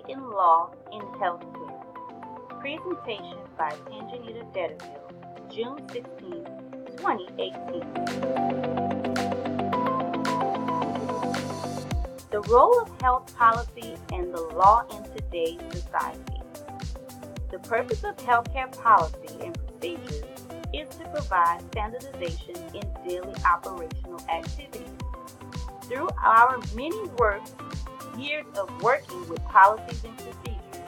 and Law in Healthcare. Presentation by Tanjanita Detterville, June 16, 2018. The role of health policy and the law in today's society. The purpose of healthcare policy and procedures is to provide standardization in daily operational activities. Through our many years of working with policies and procedures,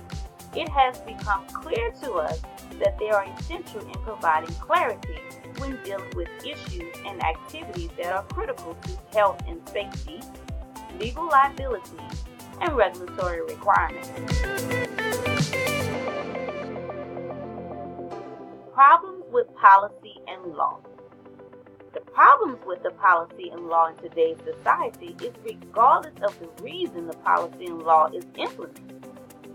it has become clear to us that they are essential in providing clarity when dealing with issues and activities that are critical to health and safety, legal liability, and regulatory requirements. Problems with policy and law. The problems with the policy and law in today's society is regardless of the reason the policy and law is implemented,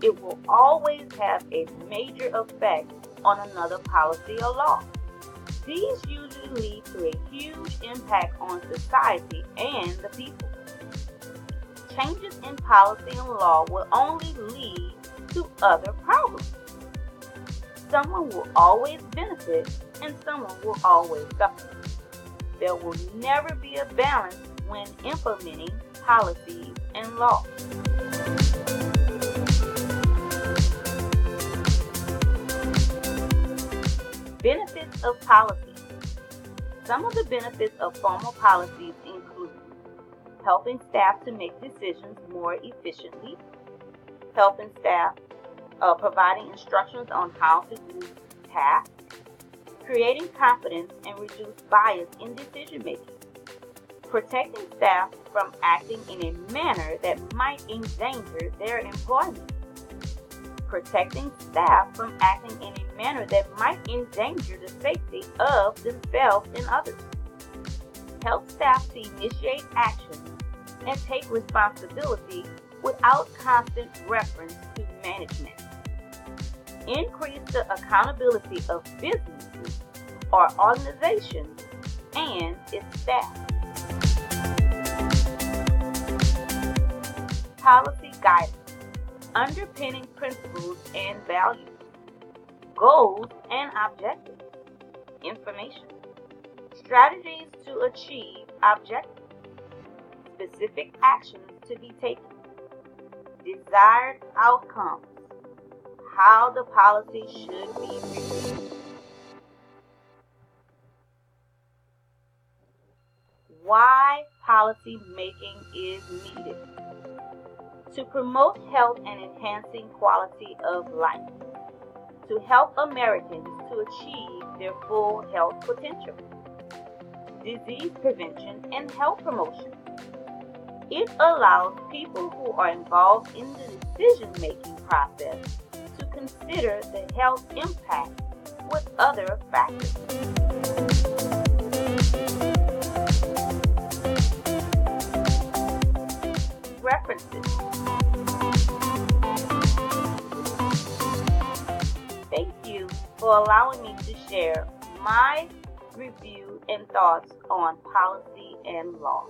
it will always have a major effect on another policy or law. These usually lead to a huge impact on society and the people. Changes in policy and law will only lead to other problems. Someone will always benefit and someone will always suffer. There will never be a balance when implementing policies and laws. Benefits of policy. Some of the benefits of formal policies include helping staff to make decisions more efficiently, helping staff providing instructions on how to do tasks, creating confidence and reduce bias in decision making, protecting staff from acting in a manner that might endanger their employment, protecting staff from acting in a manner that might endanger the safety of themselves and others, help staff to initiate action and take responsibility without constant reference to management, increase the accountability of businesses or organizations and its staff. Policy guidance, underpinning principles and values, goals and objectives, information, strategies to achieve objectives, specific actions to be taken, desired outcomes, how the policy should be reviewed. Why policy making is needed. To promote health and enhancing quality of life. To help Americans to achieve their full health potential. Disease prevention and health promotion. It allows people who are involved in the decision-making process to consider the health impact with other factors. References. Thank you for allowing me to share my review and thoughts on policy and law.